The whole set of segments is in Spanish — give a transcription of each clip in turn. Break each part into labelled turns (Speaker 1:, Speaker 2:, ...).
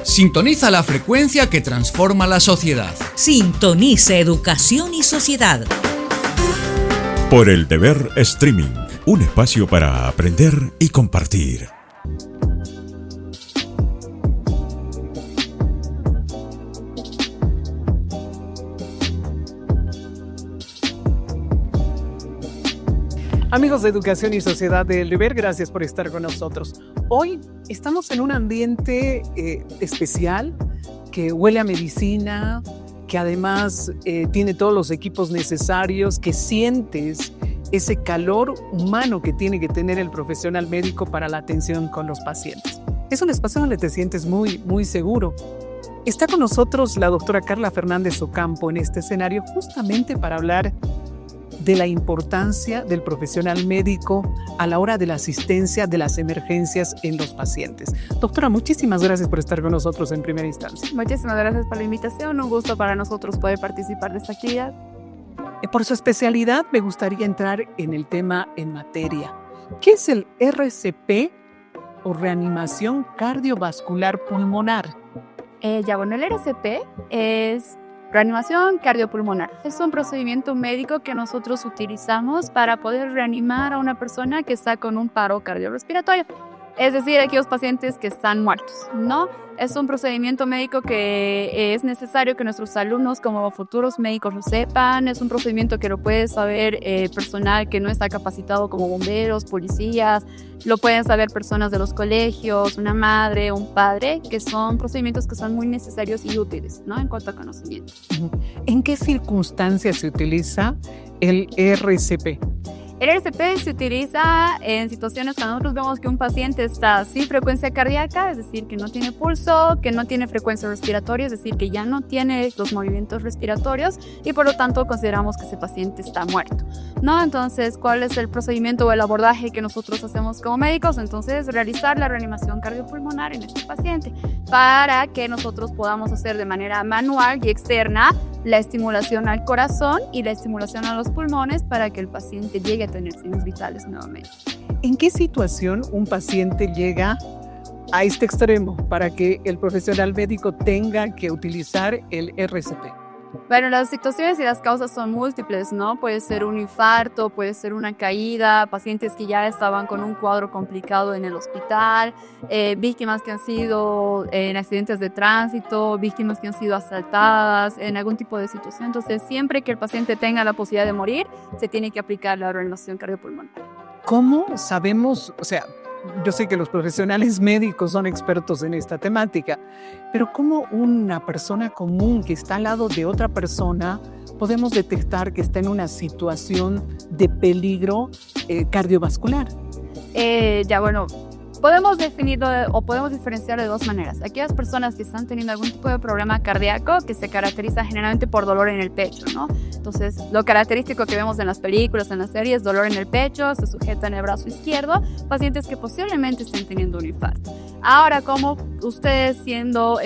Speaker 1: Sintoniza la frecuencia que transforma la sociedad.
Speaker 2: Sintoniza Educación y Sociedad.
Speaker 3: Por el Deber Streaming, un espacio para aprender y compartir.
Speaker 4: Amigos de Educación y Sociedad del Deber, gracias por estar con nosotros. Hoy estamos en un ambiente especial que huele a medicina, que además tiene todos los equipos necesarios, que sientes ese calor humano que tiene que tener el profesional médico para la atención con los pacientes. Es un espacio donde te sientes muy seguro. Está con nosotros la doctora Carla Fernández Ocampo en este escenario justamente para hablar de la importancia del profesional médico a la hora de la asistencia de las emergencias en los pacientes. Doctora, muchísimas gracias por estar con nosotros en primera instancia.
Speaker 5: Muchísimas gracias por la invitación, un gusto para nosotros poder participar de esta actividad.
Speaker 4: Por su especialidad, me gustaría entrar en el tema en materia. ¿Qué es el RCP o reanimación cardiovascular pulmonar?
Speaker 5: El RCP es reanimación cardiopulmonar. Es un procedimiento médico que nosotros utilizamos para poder reanimar a una persona que está con un paro cardiorrespiratorio. Es decir, aquellos pacientes que están muertos, ¿no? Es un procedimiento médico que es necesario que nuestros alumnos como futuros médicos lo sepan. Es un procedimiento que lo puede saber personal que no está capacitado como bomberos, policías. Lo pueden saber personas de los colegios, una madre, un padre, que son procedimientos que son muy necesarios y útiles, ¿no? En cuanto a conocimiento.
Speaker 4: ¿En qué circunstancias se utiliza el RCP?
Speaker 5: El RCP se utiliza en situaciones cuando nosotros vemos que un paciente está sin frecuencia cardíaca, es decir, que no tiene pulso, que no tiene frecuencia respiratoria, es decir, que ya no tiene los movimientos respiratorios y por lo tanto consideramos que ese paciente está muerto, ¿no? Entonces, ¿cuál es el procedimiento o el abordaje que nosotros hacemos como médicos? Entonces, realizar la reanimación cardiopulmonar en este paciente para que nosotros podamos hacer de manera manual y externa la estimulación al corazón y la estimulación a los pulmones para que el paciente llegue a tener signos vitales nuevamente.
Speaker 4: ¿En qué situación un paciente llega a este extremo para que el profesional médico tenga que utilizar el RCP?
Speaker 5: Bueno, las situaciones y las causas son múltiples, ¿no? Puede ser un infarto, puede ser una caída, pacientes que ya estaban con un cuadro complicado en el hospital, víctimas que han sido en accidentes de tránsito, víctimas que han sido asaltadas, en algún tipo de situación. Entonces, siempre que el paciente tenga la posibilidad de morir, se tiene que aplicar la reanimación cardiopulmonar.
Speaker 4: ¿Cómo sabemos, yo sé que los profesionales médicos son expertos en esta temática, pero ¿cómo una persona común que está al lado de otra persona podemos detectar que está en una situación de peligro cardiovascular?
Speaker 5: Podemos definirlo o podemos diferenciarlo de dos maneras. Aquellas personas que están teniendo algún tipo de problema cardíaco que se caracteriza generalmente por dolor en el pecho, ¿no? Entonces, lo característico que vemos en las películas, en las series, dolor en el pecho, se sujeta en el brazo izquierdo, pacientes que posiblemente estén teniendo un infarto. Ahora, ¿cómo ustedes siendo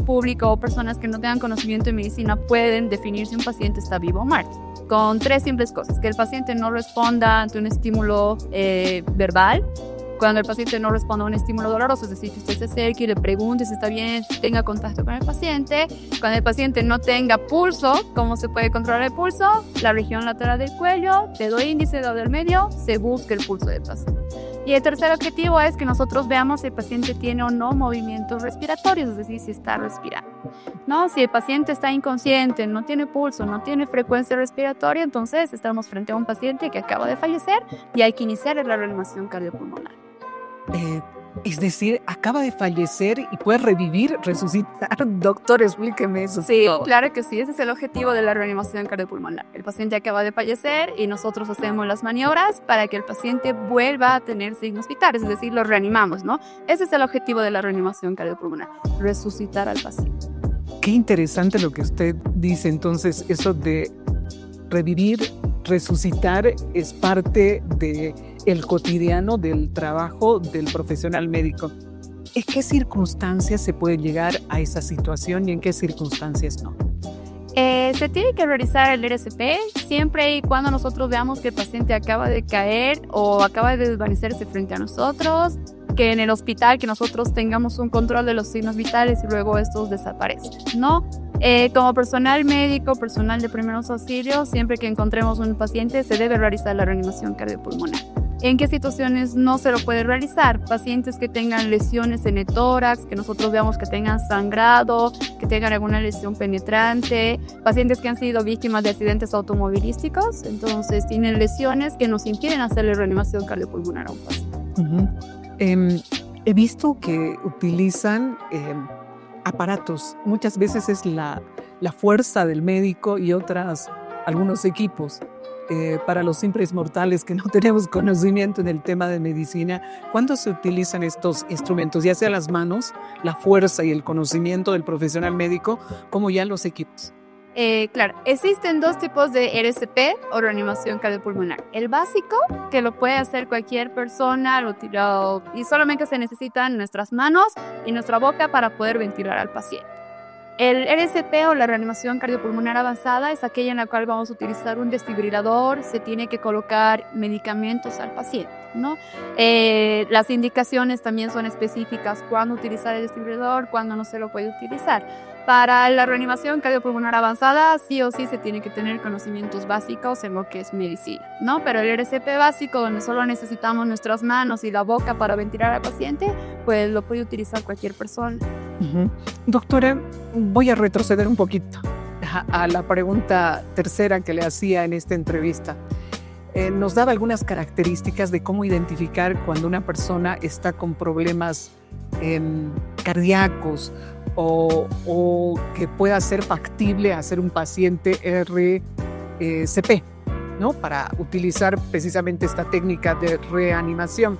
Speaker 5: público o personas que no tengan conocimiento en medicina pueden definir si un paciente está vivo o muerto? Con tres simples cosas: que el paciente no responda ante un estímulo verbal. Cuando el paciente no responde a un estímulo doloroso, es decir, que usted se acerque y le pregunte si está bien, tenga contacto con el paciente. Cuando el paciente no tenga pulso, ¿cómo se puede controlar el pulso? La región lateral del cuello, dedo índice, dedo del medio, se busca el pulso del paciente. Y el tercer objetivo es que nosotros veamos si el paciente tiene o no movimientos respiratorios, es decir, si está respirando, ¿no? Si el paciente está inconsciente, no tiene pulso, no tiene frecuencia respiratoria, entonces estamos frente a un paciente que acaba de fallecer y hay que iniciar la reanimación cardiopulmonar.
Speaker 4: Es decir, acaba de fallecer y puede revivir, resucitar. Doctor, explíqueme eso.
Speaker 5: Sí, claro que sí, ese es el objetivo de la reanimación cardiopulmonar. El paciente acaba de fallecer y nosotros hacemos las maniobras para que el paciente vuelva a tener signos vitales, es decir, lo reanimamos, ¿no? Ese es el objetivo de la reanimación cardiopulmonar, resucitar al paciente.
Speaker 4: Qué interesante lo que usted dice, entonces, eso de revivir, resucitar es parte del cotidiano del trabajo del profesional médico. ¿En qué circunstancias se puede llegar a esa situación y en qué circunstancias no?
Speaker 5: Se tiene que realizar el RCP siempre y cuando nosotros veamos que el paciente acaba de caer o acaba de desvanecerse frente a nosotros, que en el hospital que nosotros tengamos un control de los signos vitales y luego estos desaparecen, ¿no? Como personal médico, personal de primeros auxilios, siempre que encontremos un paciente se debe realizar la reanimación cardiopulmonar. ¿En qué situaciones no se lo puede realizar? Pacientes que tengan lesiones en el tórax, que nosotros veamos que tengan sangrado, que tengan alguna lesión penetrante, pacientes que han sido víctimas de accidentes automovilísticos, entonces tienen lesiones que nos impiden hacerle reanimación cardiopulmonar a un paciente.
Speaker 4: He visto que utilizan aparatos. Muchas veces es la fuerza del médico y algunos equipos. Para los simples mortales que no tenemos conocimiento en el tema de medicina, ¿cuándo se utilizan estos instrumentos? Ya sea las manos, la fuerza y el conocimiento del profesional médico, como ya los equipos.
Speaker 5: Claro, existen dos tipos de RCP o reanimación cardiopulmonar. El básico, que lo puede hacer cualquier persona y solamente se necesitan nuestras manos y nuestra boca para poder ventilar al paciente. El RCP o la reanimación cardiopulmonar avanzada es aquella en la cual vamos a utilizar un desfibrilador, se tiene que colocar medicamentos al paciente, ¿no? Las indicaciones también son específicas, cuándo utilizar el desfibrilador, cuándo no se lo puede utilizar. Para la reanimación cardiopulmonar avanzada, sí o sí se tiene que tener conocimientos básicos en lo que es medicina, ¿no? Pero el RCP básico, donde solo necesitamos nuestras manos y la boca para ventilar al paciente, pues lo puede utilizar cualquier persona.
Speaker 4: Doctora, voy a retroceder un poquito a la pregunta tercera que le hacía en esta entrevista. Nos daba algunas características de cómo identificar cuando una persona está con problemas cardíacos o que pueda ser factible hacer un paciente RCP, ¿no? Para utilizar precisamente esta técnica de reanimación.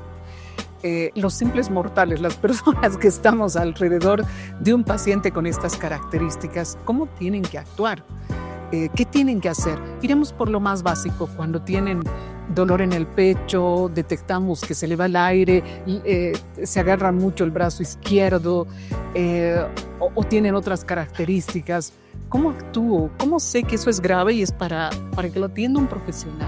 Speaker 4: Los simples mortales, las personas que estamos alrededor de un paciente con estas características, ¿cómo tienen que actuar? ¿Qué tienen que hacer? Iremos por lo más básico. Cuando tienen dolor en el pecho, detectamos que se le va el aire, se agarra mucho el brazo izquierdo o tienen otras características. ¿Cómo actúo? ¿Cómo sé que eso es grave y es para que lo atienda un profesional?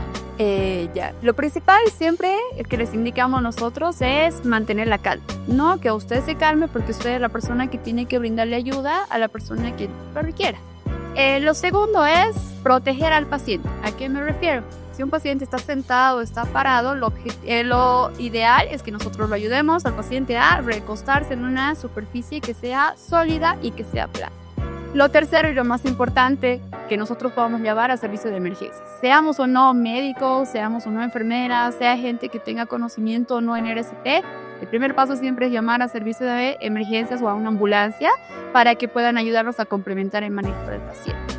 Speaker 5: Lo principal siempre que les indicamos nosotros es mantener la calma, no que usted se calme porque usted es la persona que tiene que brindarle ayuda a la persona que lo requiera. Lo segundo es proteger al paciente. ¿A qué me refiero? Si un paciente está sentado, está parado, lo ideal es que nosotros lo ayudemos al paciente a recostarse en una superficie que sea sólida y que sea plana. Lo tercero y lo más importante, que nosotros podamos llevar a servicio de emergencias. Seamos o no médicos, seamos o no enfermeras, sea gente que tenga conocimiento o no en RCP, el primer paso siempre es llamar a servicio de emergencias o a una ambulancia para que puedan ayudarnos a complementar el manejo del paciente.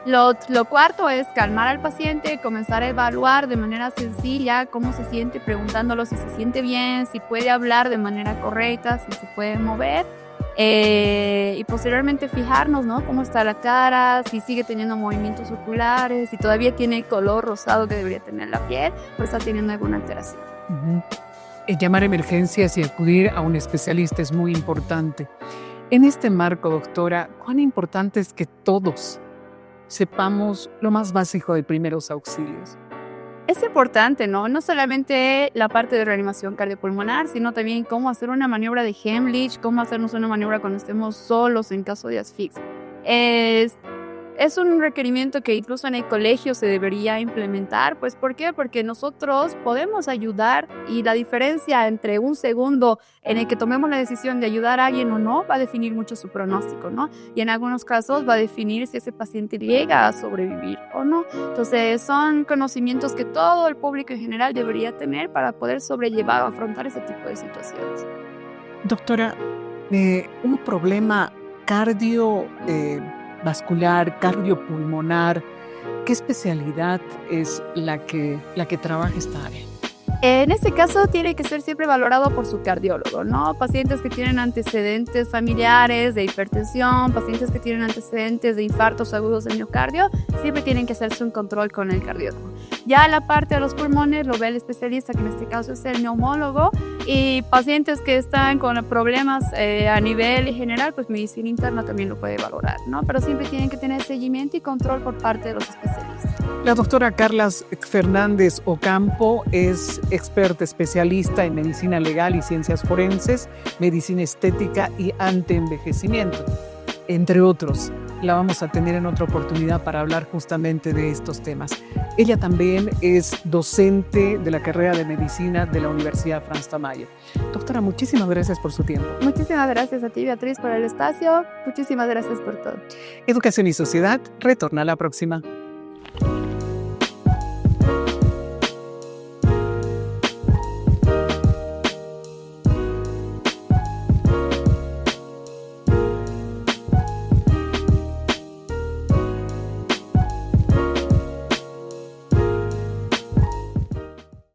Speaker 5: Lo cuarto es calmar al paciente, comenzar a evaluar de manera sencilla cómo se siente, preguntándolo si se siente bien, si puede hablar de manera correcta, si se puede mover. Y posteriormente fijarnos, ¿no? Cómo está la cara, si sigue teniendo movimientos oculares, si todavía tiene el color rosado que debería tener la piel o está teniendo alguna alteración.
Speaker 4: Llamar a emergencias y acudir a un especialista es muy importante. En este marco, doctora, ¿cuán importante es que todos sepamos lo más básico de primeros auxilios?
Speaker 5: Es importante, ¿no? No solamente la parte de reanimación cardiopulmonar, sino también cómo hacer una maniobra de Heimlich, cómo hacernos una maniobra cuando estemos solos en caso de asfixia. Es un requerimiento que incluso en el colegio se debería implementar. Pues, ¿por qué? Porque nosotros podemos ayudar y la diferencia entre un segundo en el que tomemos la decisión de ayudar a alguien o no va a definir mucho su pronóstico, ¿no? Y en algunos casos va a definir si ese paciente llega a sobrevivir o no. Entonces, son conocimientos que todo el público en general debería tener para poder sobrellevar o afrontar ese tipo de situaciones.
Speaker 4: Doctora, un problema cardiovascular, cardiopulmonar, ¿qué especialidad es la que trabaja esta área?
Speaker 5: En este caso tiene que ser siempre valorado por su cardiólogo, ¿no? Pacientes que tienen antecedentes familiares de hipertensión, pacientes que tienen antecedentes de infartos agudos de miocardio, siempre tienen que hacerse un control con el cardiólogo. Ya la parte de los pulmones lo ve el especialista, que en este caso es el neumólogo, y pacientes que están con problemas a nivel general, pues medicina interna también lo puede valorar, ¿no? Pero siempre tienen que tener seguimiento y control por parte de los especialistas.
Speaker 4: La doctora Carla Fernández Ocampo es experta especialista en medicina legal y ciencias forenses, medicina estética y antienvejecimiento, entre otros. La vamos a tener en otra oportunidad para hablar justamente de estos temas. Ella también es docente de la carrera de medicina de la Universidad Franz Tamayo. Doctora, muchísimas gracias por su tiempo.
Speaker 5: Muchísimas gracias a ti, Beatriz, por el espacio. Muchísimas gracias por todo.
Speaker 4: Educación y Sociedad retorna la próxima.